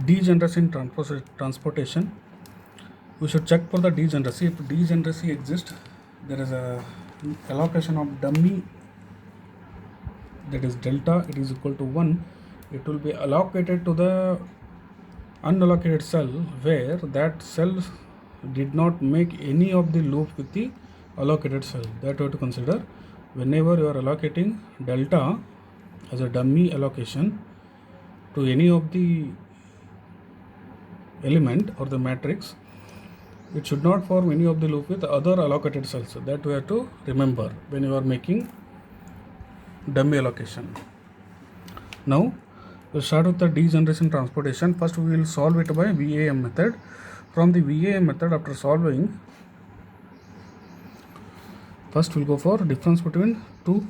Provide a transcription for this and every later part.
Degeneracy in transportation. We should check for the degeneracy. If degeneracy exists, there is a allocation of dummy, that is delta, it is equal to 1. It will be allocated to the unallocated cell where that cell did not make any of the loop with the allocated cell. That we have to consider whenever you are allocating delta as a dummy allocation to any of the element or the matrix, it should not form any of the loop with other allocated cells. That we have to remember when you are making dummy allocation. Now we'll start with the degeneration transportation. First we will solve it by VAM method. From the VAM method, after solving, first we'll go for difference between 2,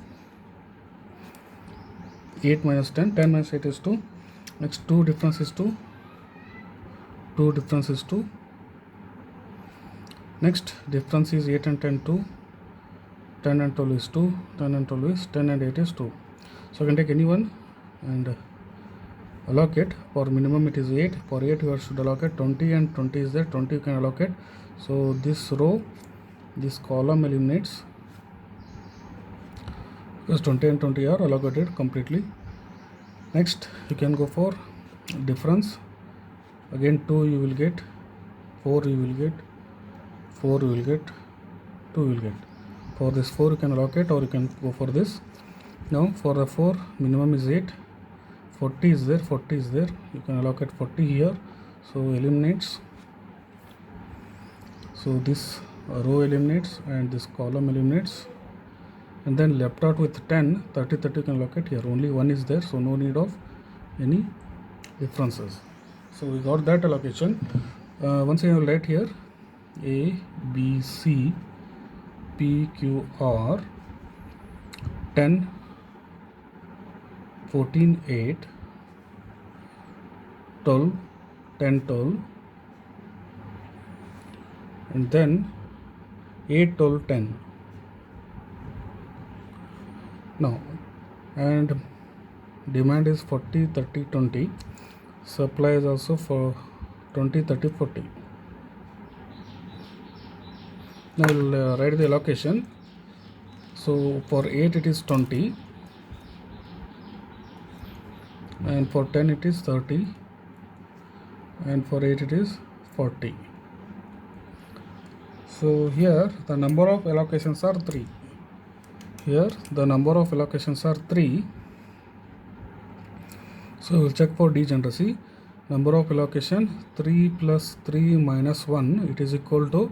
8 minus 10, 10 minus 8 is 2, next 2 difference is 2, 2 difference is 2, next difference is 8 and 10 2, 10 and 12 is 2, 10 and 12 is 10 and 8 is 2. So I can take any one and allocate. For minimum it is 8, for 8 you should allocate 20 and 20 is there, 20 you can allocate. So this row, this column eliminates because 20 and 20 are allocated completely. Next you can go for difference. Again 2 you will get, 4 you will get, 4 you will get, 2 you will get. For this 4 you can allocate or you can go for this. Now for the 4 minimum is 8, 40 is there, 40 is there, you can allocate 40 here, so eliminates. So this row eliminates and this column eliminates, and then left out with 10, 30, 30 you can allocate here, only 1 is there, so no need of any differences. So we got that allocation. Once again I will write here A, B, C, P, Q, R, 10, 14, 8, 12, 10, 12, and then 8, 12, 10. Now, and demand is 40, 30, 20. Supply is also for 20, 30, 40. Now we'll write the allocation. So for 8 it is 20, and for 10 it is 30, and for 8 it is 40. So here the number of allocations are 3. Here the number of allocations are 3. So we'll check for degeneracy. Number of allocation 3 plus 3 minus 1, it is equal to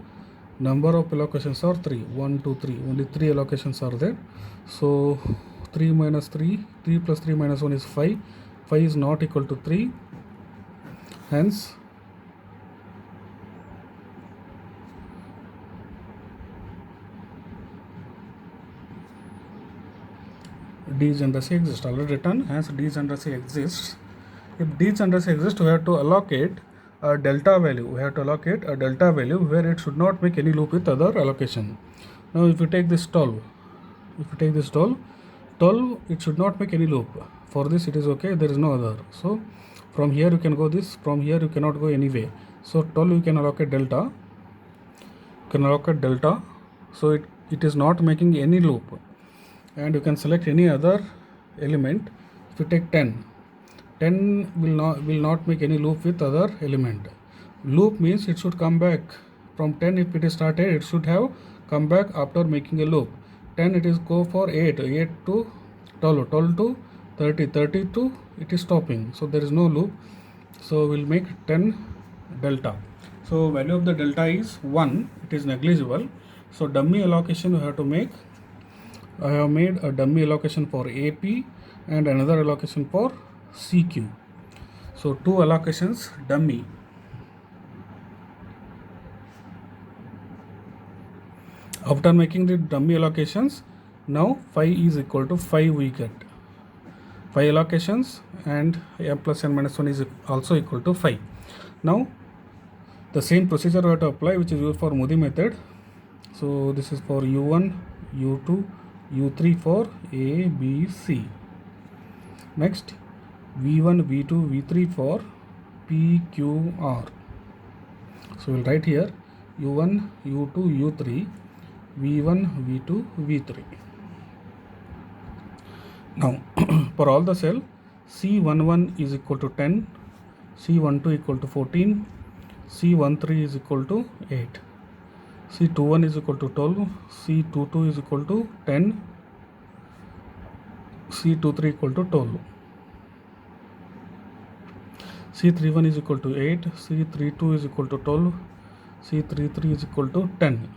number of allocations are 3. 1, 2, 3. Only 3 allocations are there. So 3 minus 3, 3 plus 3 minus 1 is 5. 5 is not equal to 3. Hence degeneracy exists. Already written, hence degeneracy exists. If degeneracy exists, we have to allocate a delta value. We have to allocate a delta value where it should not make any loop with other allocation. Now if you take this 12, it should not make any loop. For this it is okay, there is no other. So from here you can go this, from here you cannot go anyway. So 12 you can allocate delta. So it is not making any loop. And you can select any other element. If you take 10 will not make any loop with other element. Loop means it should come back from 10. If it is started, it should have come back after making a loop. 10 it is go for 8 to 12, 12 to 30, 30 to it is stopping, so there is no loop. So we'll make 10 delta. So value of the delta is 1, it is negligible. So dummy allocation we have to make. I have made a dummy allocation for AP and another allocation for CQ. So 2 allocations dummy. After making the dummy allocations, now 5 is equal to 5 we get. 5 allocations and m plus n minus 1 is also equal to 5. Now the same procedure we have to apply, which is used for Moody method. So this is for U1, U2, U3 for A, B, C. Next V1, V2, V3 for P, Q, R. So we'll write here U1, U2, U3, V1, V2, V3. Now for all the cell, C11 is equal to 10, C12 equal to 14, C13 is equal to 8, C21 is equal to 12, C22 is equal to 10, C23 equal to 12, C31 is equal to 8, C32 is equal to 12, C33 is equal to 10.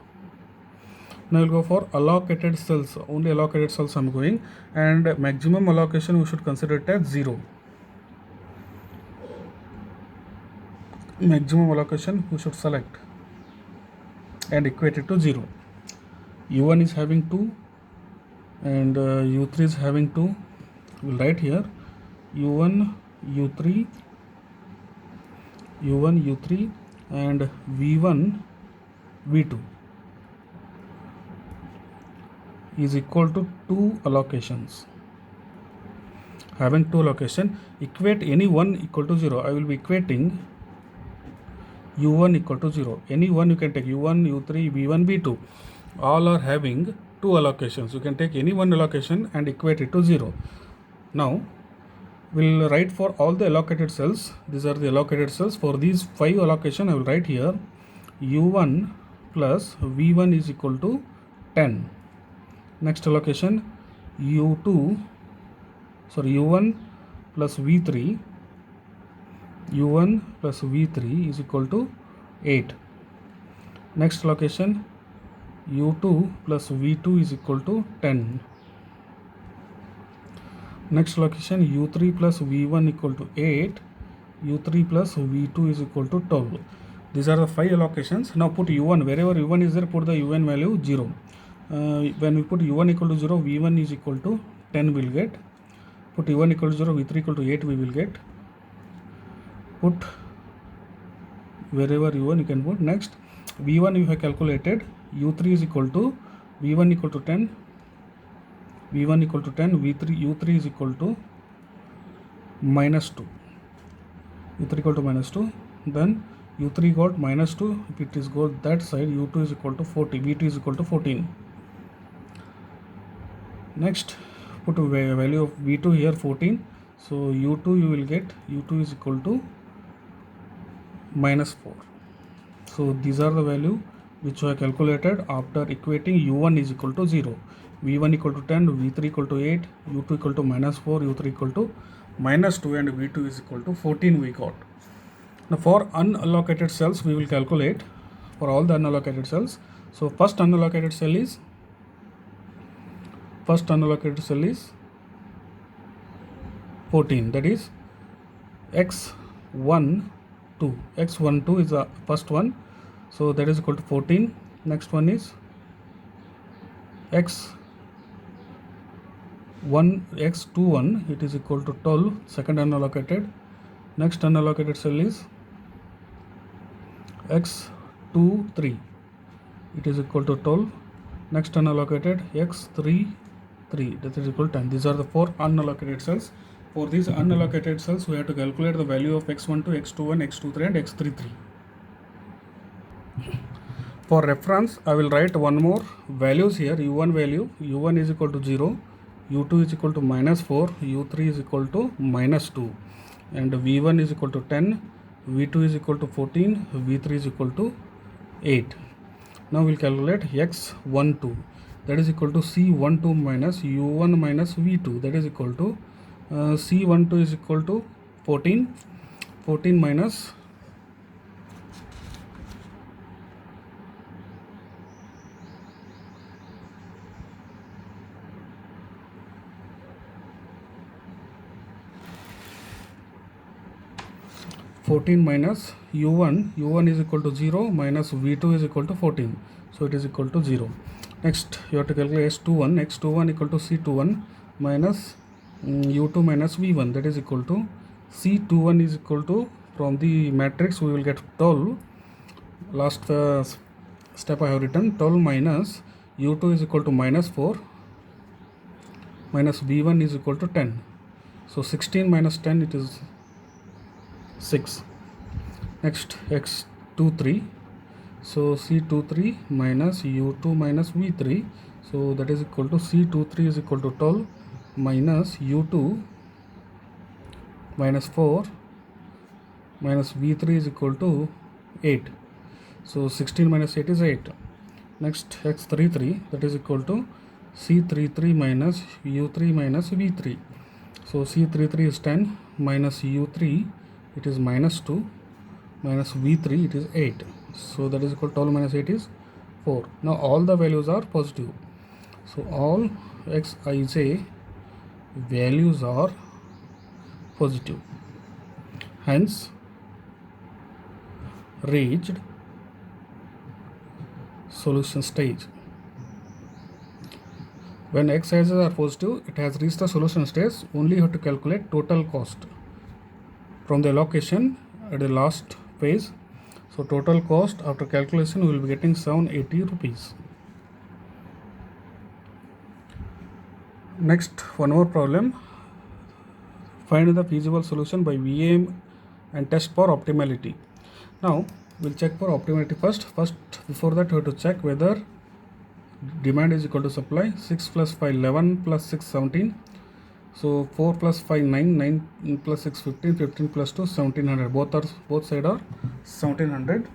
Now we'll go for allocated cells. Only allocated cells I'm going, and maximum allocation we should consider it as 0. Maximum allocation we should select and equate it to 0. U1 is having 2 and U3 is having 2. We'll write here U1, U3, U1, U3 and V1, V2 is equal to 2 allocations. Having 2 allocation, equate any one equal to 0. I will be equating U1 equal to 0. Any one you can take, U1, U3, V1, V2. All are having 2 allocations. You can take any one allocation and equate it to 0. Now we'll write for all the allocated cells. These are the allocated cells. For these 5 allocation, I will write here U1 plus V1 is equal to 10. Next allocation U1 plus V3, U1 plus V3 is equal to 8. Next allocation U2 plus V2 is equal to 10. Next allocation U3 plus V1 equal to 8, U3 plus V2 is equal to 12. These are the 5 allocations. Now put U1, wherever U1 is there, put the UN value 0. When we put U1 equal to 0, V1 is equal to 10 we'll get. Put U1 equal to 0, V3 equal to 8 we will get. Put wherever U1 you can put. Next V1 you have calculated, U3 is equal to V1 equal to 10, V1 equal to 10, U3 is equal to minus 2, U3 equal to minus 2, then U3 got minus 2, if it is go that side, U2 is equal to 40, V2 is equal to 14. Next put a value of V2 here 14, so U2 you will get, U2 is equal to minus 4. So these are the value which I calculated after equating U1 is equal to 0, V1 equal to 10, V3 equal to 8, U2 equal to minus 4, U3 equal to minus 2 and V2 is equal to 14 we got. Now for unallocated cells we will calculate for all the unallocated cells. So first unallocated cell is 14, that is X12. X12 is the first one, so that is equal to 14. Next one is X21, it is equal to 12, second unallocated. Next unallocated cell is X23, it is equal to 12. Next unallocated X33, that is equal to 10. These are the 4 unallocated cells. For these unallocated cells we have to calculate the value of X12, X21, X23 and X33. For reference I will write one more values here. U1 value, U1 is equal to 0, U2 is equal to minus 4, U3 is equal to minus 2 and V1 is equal to 10, V2 is equal to 14, V3 is equal to 8. Now we'll calculate X12, that is equal to C12 minus U1 minus V2, that is equal to C12 is equal to 14 minus 14 minus U1 is equal to 0 minus V2 is equal to 14, so it is equal to 0. Next you have to calculate X21 equal to C21 minus U2 minus V1, that is equal to C21 is equal to, from the matrix we will get 12, last step I have written 12 minus U2 is equal to minus 4 minus V1 is equal to 10, so 16 minus 10 it is 6. Next x23, so C23 minus U2 minus V3, so that is equal to C23 is equal to 12 minus U2 minus 4 minus V3 is equal to 8. So 16 minus 8 is 8. Next x33, that is equal to C33 minus U3 minus V3. So C33 is 10 minus U3, it is minus 2 minus V3, it is 8. So that is equal to 12 minus 8 is 4. Now all the values are positive. So all xij values are positive. Hence reached solution stage. When xij's are positive, it has reached the solution stage. Only you have to calculate total cost from the allocation at the last phase. So total cost after calculation we will be getting 780 rupees. Next, one more problem. Find the feasible solution by VAM and test for optimality. Now we'll check for optimality first. Before that we have to check whether demand is equal to supply. 6 plus 5 11 plus 6 17. So 4 plus 5 9, 9 plus 6 15, 15 plus 2 1700. Both side are 1700.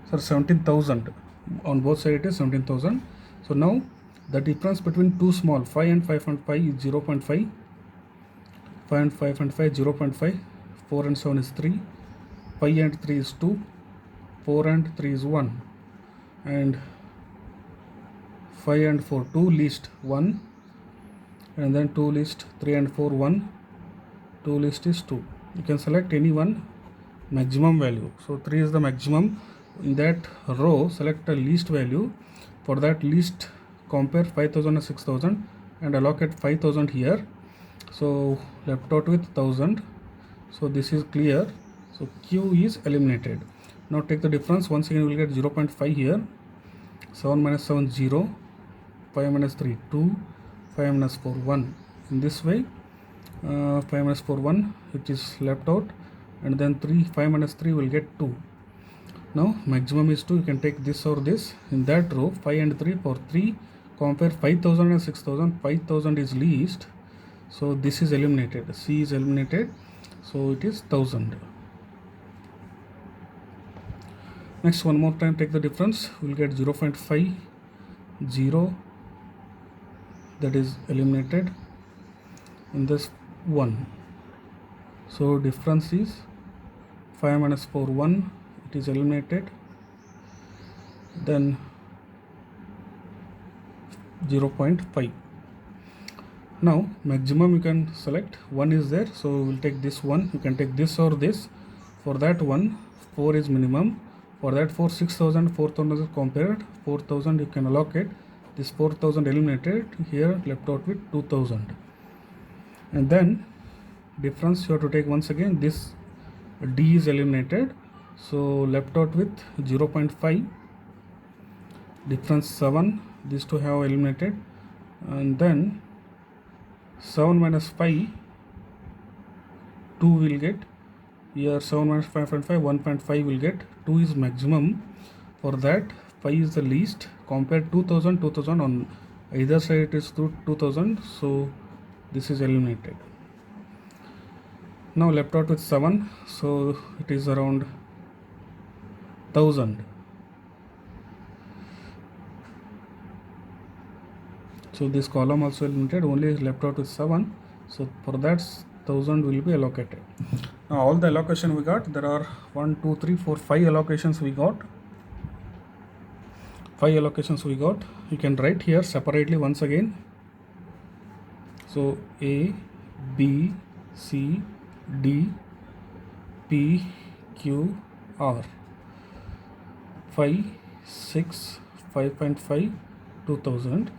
So 17,000 on both side it is 17,000. So now the difference between two small 5 and 5 is 0.5. 5 and 5 and 5 0.5. 4 and 7 is 3. 5 and 3 is 2. 4 and 3 is 1. And 5 and 4 2 least 1. And then 2 least 3 and 4 1. 2 least is 2. You can select any one maximum value. So 3 is the maximum. In that row select the least value. For that least compare 5,000 and 6,000 and allocate 5,000 here. So left out with 1,000. So this is clear. So Q is eliminated. Now take the difference. Once again we will get 0.5 here. 7 minus 7 0. 5 minus 3 2. 5 minus 4 1. In this way 5 minus 4 1 which is left out, and then 5 minus 3 will get 2. Now maximum is 2. You can take this or this. In that row 5 and 3, for 3 compare 5,000 and 6,000. 5,000 is least, so this is eliminated. C is eliminated, so it is 1,000. Next, one more time take the difference. We will get 0.5 0, that is eliminated. In this 1, so difference is 5 minus 4 1, it is eliminated. Then 0.5. Now maximum you can select. 1 is there, so we will take this one. You can take this or this. For that one 4 is minimum. For that 4 6,000 4,000 is compared. 4,000 you can allocate. This 4,000 eliminated. Here left out with 2,000. And then difference you have to take once again. This D is eliminated, so left out with 0.5. Difference 7. These two have eliminated. And then 7 minus 5 2 will get. Here 7 minus 5.5 1.5 will get. 2 is maximum. For that 5 is the least. Compare 2,000 2,000 on either side it is 2,000, so this is eliminated. Now left out with 7, so it is around 1,000. So this column also eliminated, only left out with 7. So for that 1,000 will be allocated. Now all the allocation we got, there are 1 2 3 4 5 allocations we got. 5 allocations we got. You can write here separately once again. So A, B, C, D, P, Q, R. 5, 6, 5.5, 2,000.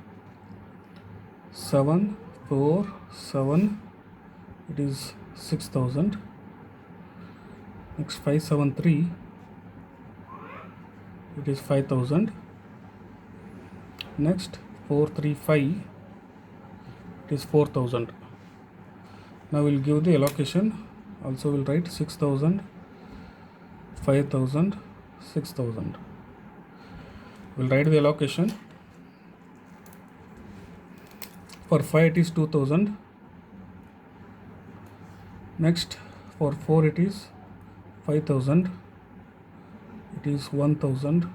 7, 4, 7, it is 6,000. Next 5, 7, 3, it is 5,000. Next 4, 3, 5, it is 4,000. Now we'll give the allocation. Also we'll write 6,000, 5,000, 6,000. We'll write the allocation. For 5 it is 2,000. Next for 4 it is 5,000. It is 1,000.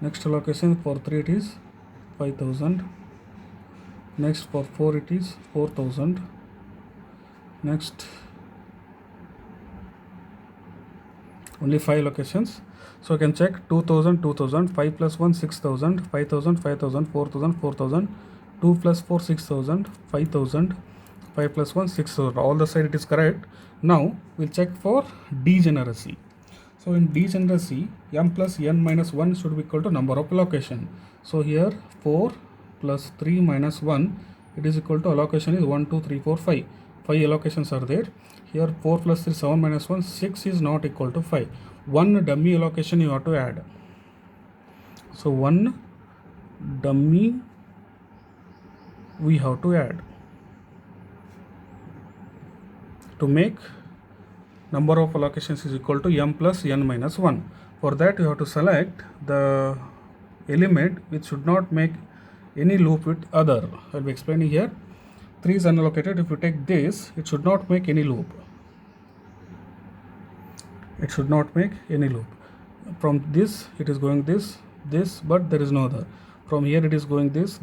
Next allocation for 3 it is 5,000. Next for 4 it is 4,000. Next only 5 locations, so I can check 2,000, 2,000, 5 plus 1 6,000, 5,000, 5,000, 4,000, 4,000, 2 plus 4 6,000, 5,000, 5 plus 1 6,000. All the side it is correct. Now we'll check for degeneracy. So in degeneracy, m plus n minus 1 should be equal to number of allocation. So here 4 plus 3 minus 1, it is equal to allocation is 1 2 3 4 5. 5 allocations are there. Here 4 plus 3 7 minus 1 6 is not equal to 5. One dummy allocation you have to add. So one dummy we have to add to make number of allocations is equal to m plus n minus 1. For that you have to select the element which should not make any loop with other. I will be explaining here. 3 is unallocated. If you take this, it should not make any loop. It should not make any loop. From this it is going this, but there is no other. From here it is going this,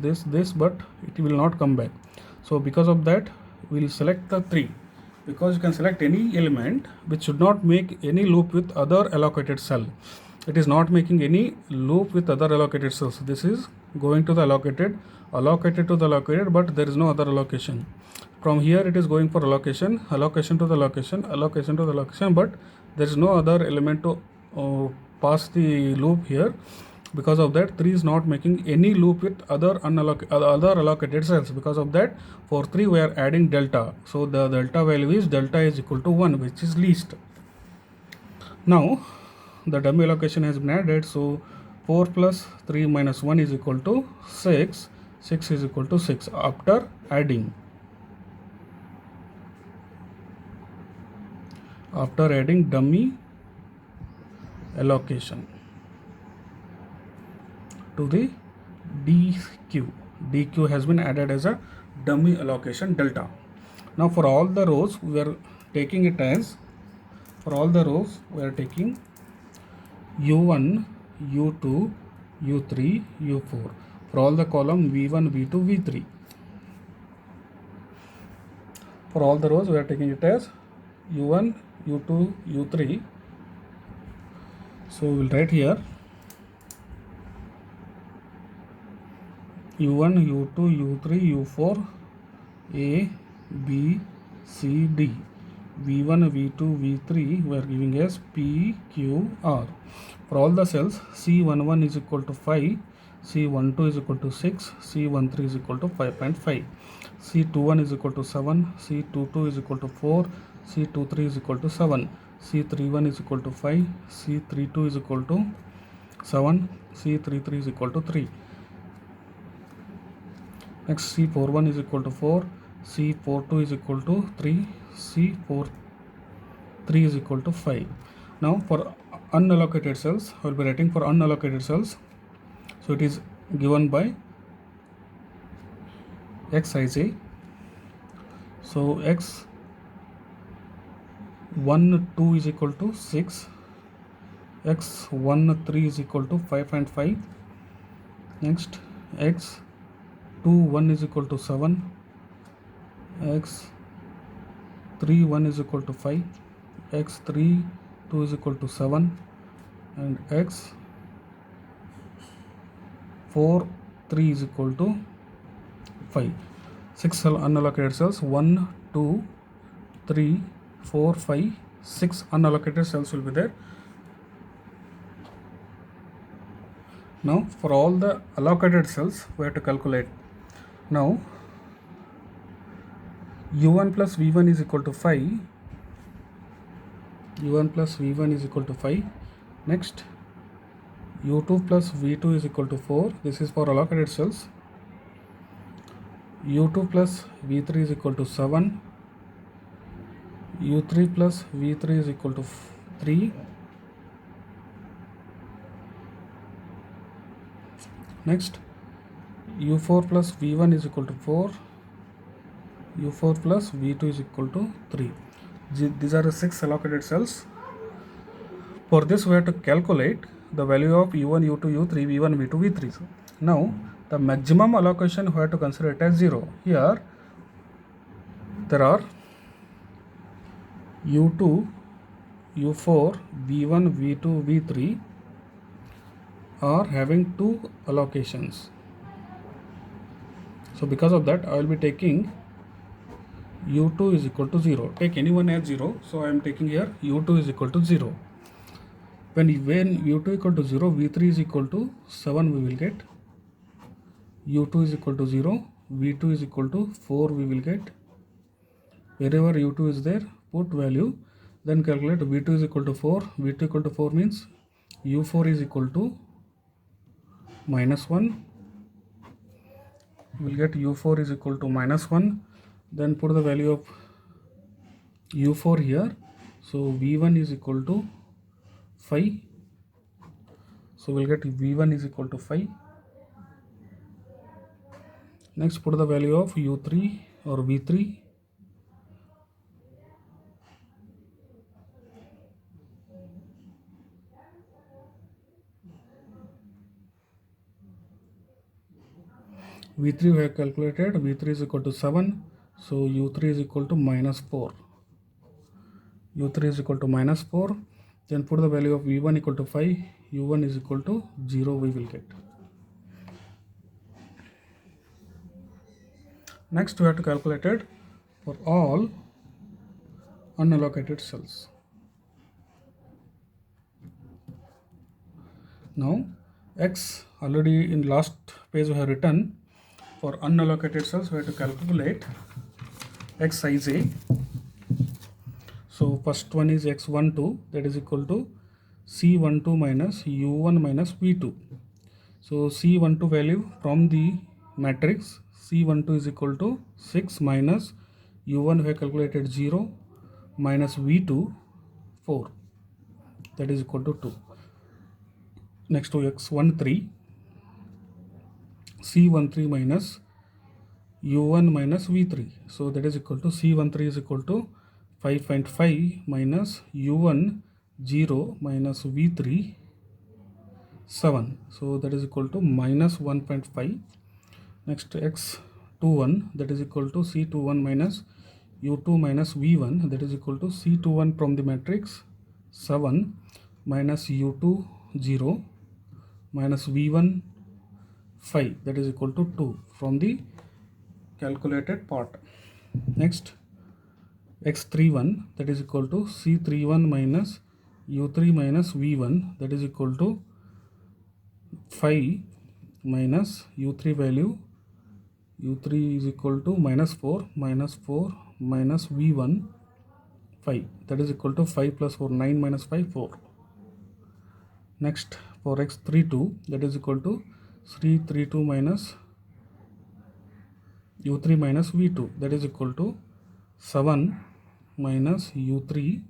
but it will not come back. So because of that we will select the 3, because you can select any element which should not make any loop with other allocated cell. It is not making any loop with other allocated cells. This is going to the allocated to the allocated, but there is no other allocation. From here it is going for allocation to the allocation to the allocation, but there is no other element to pass the loop here. Because of that 3 is not making any loop with other allocated cells. Because of that for 3 we are adding delta. So the delta value is delta is equal to 1, which is least. Now the dummy allocation has been added. So 4 plus 3 minus 1 is equal to 6. 6 is equal to 6 after adding. After adding dummy allocation to the DQ. DQ has been added as a dummy allocation delta. Now for all the rows we are taking it as, for all the rows we are taking U1, U2, U3, U4. For all the column V1, V2, V3. For all the rows we are taking it as U1, U2, U3. So we will write here U1, U2, U3, U4, A, B, C, D. V1, V2, V3 we are giving as P, Q, R. For all the cells, C11 is equal to 5, C12 is equal to 6, C13 is equal to 5.5, C21 is equal to 7, C22 is equal to 4, C23 is equal to 7, C31 is equal to 5, C32 is equal to 7, C33 is equal to 3. Next C41 is equal to 4, C42 is equal to 3, C43 is equal to 5. Now for unallocated cells, I will be writing for unallocated cells. So it is given by Xij. So X12 is equal to 6, X13 is equal to 5.5. Next X21 is equal to 7, X31 is equal to 5, X32 is equal to 7, and X43 is equal to 5. 6 unallocated cells, 1, 2, 3, 4, 5, 6 unallocated cells will be there. Now for all the allocated cells we have to calculate. Now U1 plus V1 is equal to 5. U1 plus V1 is equal to 5. Next U2 plus V2 is equal to 4. This is for allocated cells. U2 plus V3 is equal to 7. U3 plus V3 is equal to 3. Next, u4 plus v1 is equal to 4, u4 plus v2 is equal to 3. These are the 6 allocated cells. For this we have to calculate the value of u1, u2, u3, v1, v2, v3. Now the maximum allocation we have to consider it as 0. Here there are u2, u4, v1, v2, v3 are having 2 allocations. So because of that I will be taking u2 is equal to 0. Take any one as 0. So I am taking here u2 is equal to 0. When u2 equal to 0, v3 is equal to 7 we will get. u2 is equal to 0, v2 is equal to 4 we will get. Wherever u2 is there, put value, then calculate v2 is equal to 4. v2 equal to 4 means u4 is equal to minus 1. We will get u4 is equal to minus 1. Then put the value of u4 here. So v1 is equal to 5. So we'll get v1 is equal to 5. Next, put the value of u3 or v3. v3 we have calculated, v3 is equal to 7. So u3 is equal to minus 4. u3 is equal to minus 4. Then put the value of v1 equal to 5. u1 is equal to 0 we will get. Next we have to calculate it for all unallocated cells. Now x, already in last page we have written, for unallocated cells we have to calculate xij. So first one is x12, that is equal to c12 minus u1 minus v2. So c12 value from the matrix, c12 is equal to 6 minus u1 we have calculated 0 minus v2 4, that is equal to 2. Next to x13, c13 minus u1 minus v3. So that is equal to c13 is equal to 5.5 minus u1 0 minus v3 7. So that is equal to minus 1.5. Next x21, that is equal to c21 minus u2 minus v1, that is equal to c21 from the matrix 7 minus u2 0 minus v1 5, that is equal to 2 from the calculated part. Next x31, that is equal to c31 minus u3 minus v1, that is equal to 5 minus u3 value, u3 is equal to minus 4 minus v1 5, that is equal to 5 plus 4 9 minus 5 4. Next for x32, that is equal to c32 minus u3 minus v2, that is equal to 7 minus u3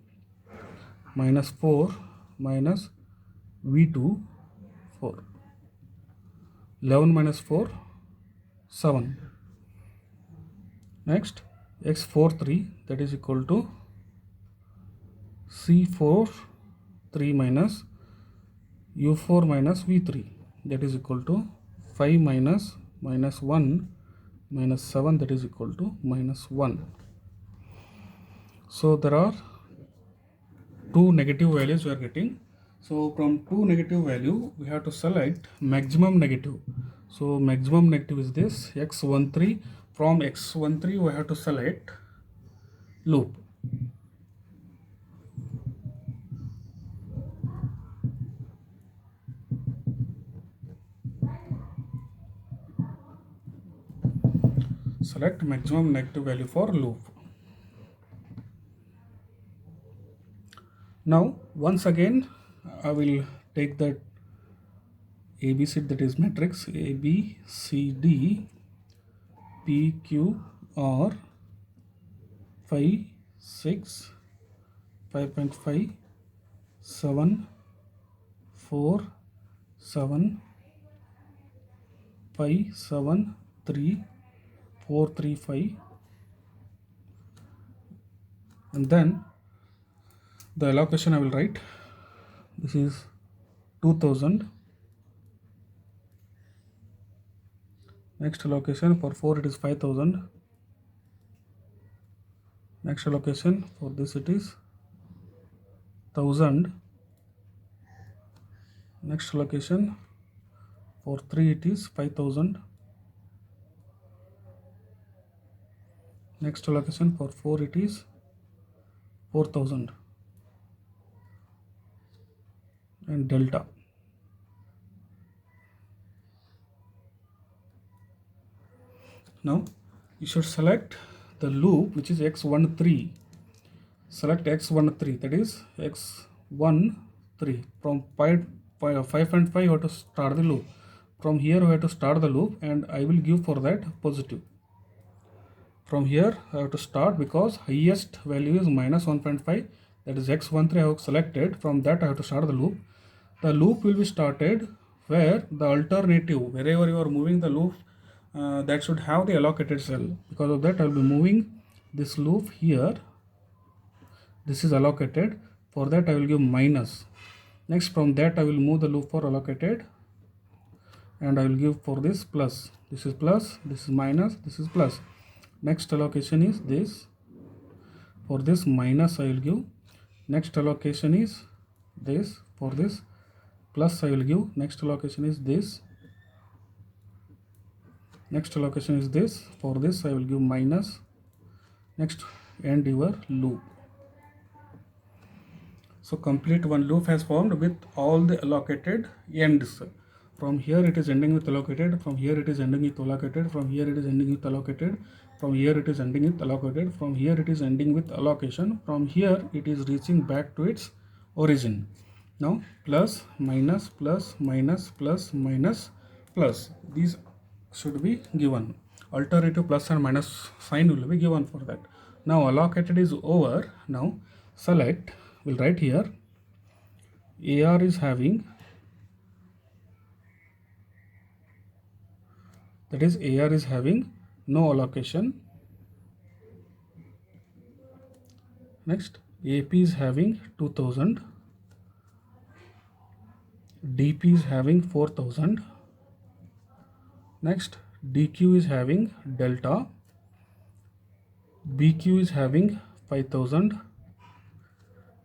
minus 4 minus v2 4. 11 minus 4 7. Next x43, that is equal to c4 3 minus u4 minus v3, that is equal to 5 minus minus 1 minus 7, that is equal to minus 1. So there are 2 negative values we are getting. So from 2 negative value we have to select maximum negative. So maximum negative is this x13. From x13 we have to select loop. Select maximum negative value for loop. Now once again I will take that ABC, that is matrix A B C D P Q R 5 6 5.5 7 4 7 5 7 3 4 3 5, and then the allocation I will write. This is 2000. Next allocation for 4 it is 5000. Next allocation for this it is 1000. Next allocation for 3 it is 5000. Next allocation for 4 it is 4000, and delta. Now you should select the loop which is x13. Select x13, that is x13. From 5 and 5 you have to start the loop. From here we have to start the loop, and I will give for that positive. From here I have to start because highest value is minus 1.5, that is x13 I have selected. From that I have to start the loop. The loop will be started where the alternative, wherever you are moving the loop, that should have the allocated cell. Because of that I will be moving this loop here. This is allocated. For that I will give minus. Next from that I will move the loop for allocated, and I will give for this plus. This is plus, this is minus, this is plus. Next allocation is this. For this minus I will give. Next allocation is this. For this plus I will give. Next allocation is this. Next allocation is this. For this I will give minus. Next, end your loop. So complete one loop has formed with all the allocated ends. From here it is ending with allocated, from here it is ending with allocated, from here it is ending with allocated, from here it is ending with allocated, from here it is ending with allocation, from here it is reaching back to its origin. Now plus, minus, plus, minus, plus, minus, plus. These should be given. Alternative plus and minus sign will be given for that. Now allocated is over. Now select, we'll write here AR is having, that is AR is having no allocation. Next, AP is having 2000, DP is having 4000. Next, DQ is having delta, BQ is having 5000.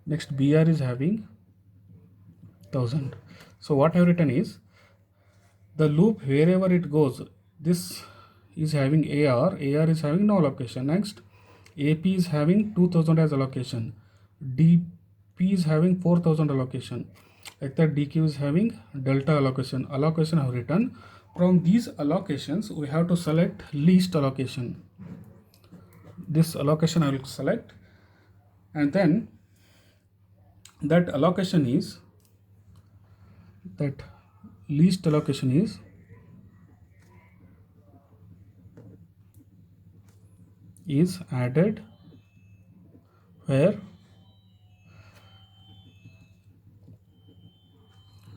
Next, BR is having 1000. So what I have written is the loop wherever it goes, this is having AR is having no allocation. Next, AP is having 2000 as allocation, DP is having 4000 allocation. Like that, DQ is having delta allocation. Allocation I have written. From these allocations we have to select least allocation. This allocation I will select, and then that allocation is, that least allocation is added where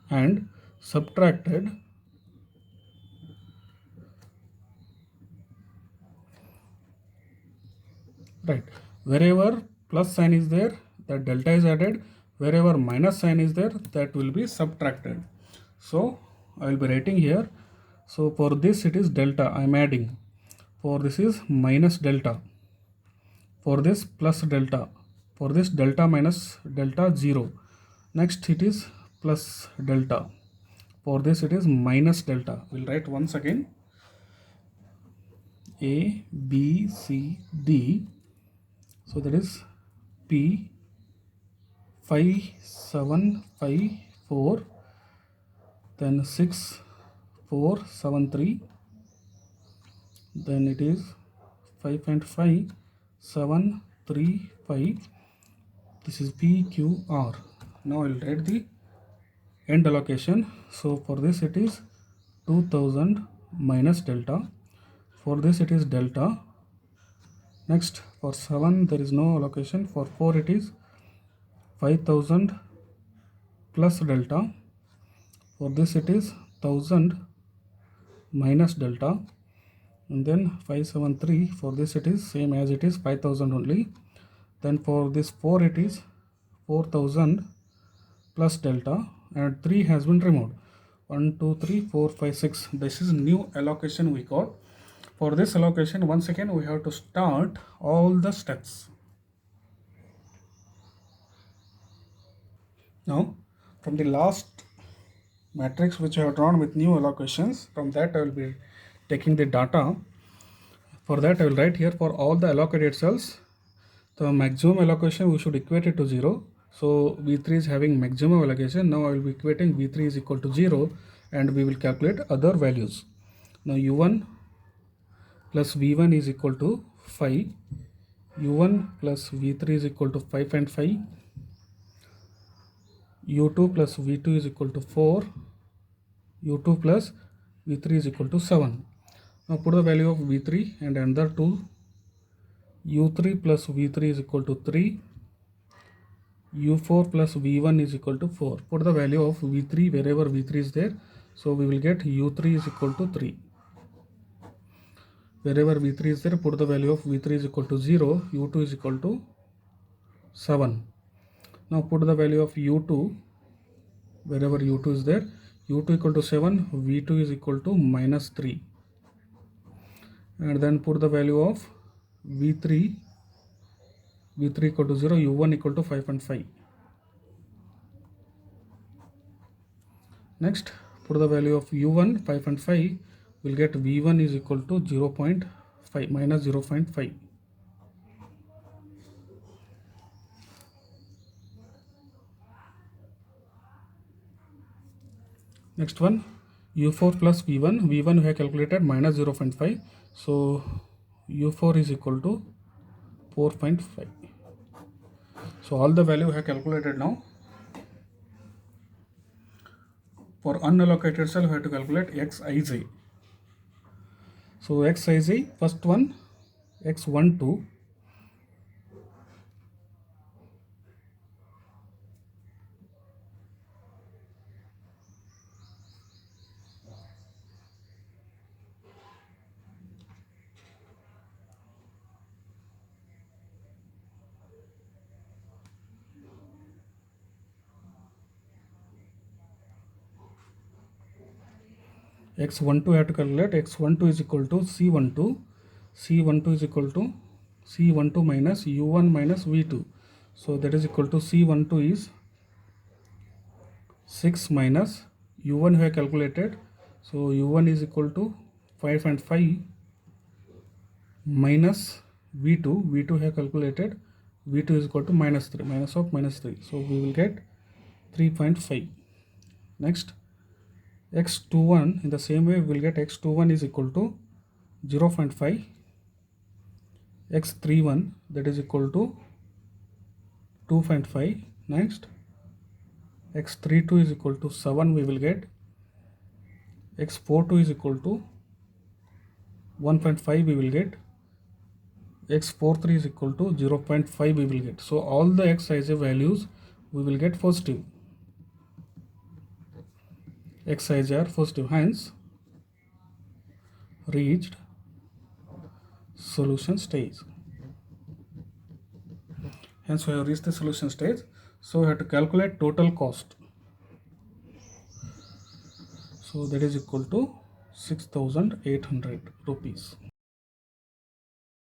and subtracted right. Wherever plus sign is there, that delta is added. Wherever minus sign is there, that will be subtracted. So I will be writing here. So for this it is delta I am adding. For this is minus delta. For this plus delta. For this delta minus delta 0. Next it is plus delta. For this it is minus delta. We'll write once again. A, B, C, D. So that is P 5 7 5 4, then 6 4 7 3, then it is 5 and 5 7 3 5. This is P Q R. Now I will write the end allocation. So for this it is 2000 minus delta. For this it is delta. Next, for 7 there is no allocation. For 4 it is 5000 plus delta. For this it is 1000 minus delta, and then 573. For this it is same as it is 5000 only. Then for this 4 it is 4000 plus delta, and 3 has been removed. 1 2 3 4 5 6. This is new allocation we got. For this allocation, once again we have to start all the steps. Now from the last matrix which I have drawn with new allocations, from that I will be taking the data. For that I will write here, for all the allocated cells, the maximum allocation we should equate it to 0. So V3 is having maximum allocation. Now I will be equating V3 is equal to 0, and we will calculate other values. Now U1 plus V1 is equal to 5. U1 plus V3 is equal to 5 and 5. U2 plus V2 is equal to 4. U2 plus V3 is equal to 7. Now put the value of V3 and another 2. U3 plus V3 is equal to 3. U4 plus V1 is equal to 4. Put the value of V3 wherever V3 is there. So we will get U3 is equal to 3. Wherever V3 is there, put the value of V3 is equal to 0. U2 is equal to 7. Now put the value of U2 wherever U2 is there. U2 equal to 7. V2 is equal to minus 3. And then put the value of V3 equal to 0. U1 equal to 5 and 5. Next, put the value of U1 5 and 5. We'll get V1 is equal to 0.5 minus 0.5. Next one, U4 plus V1. V1 we have calculated minus 0.5. So U4 is equal to 4.5. So all the value we have calculated now. For unallocated cell, we have to calculate Xij. So Xij, first one, X12. X12 I have to calculate. X12 is equal to C12. C12 is equal to C12 minus U1 minus V2. So that is equal to C12 is 6 minus U1 we have calculated. So U1 is equal to 5 and 5 minus V2. V2 we have calculated. V2 is equal to minus 3. Minus of minus 3. So we will get 3.5. Next, X21, in the same way we will get X21 is equal to 0.5. X31, that is equal to 2.5. Next, X32 is equal to 7 we will get. X42 is equal to 1.5 we will get. X43 is equal to 0.5 we will get. So all the Xij values we will get positive. Xij are positive, hence reached solution stage. Hence we have reached the solution stage. So we have to calculate total cost. So that is equal to 6,800 rupees.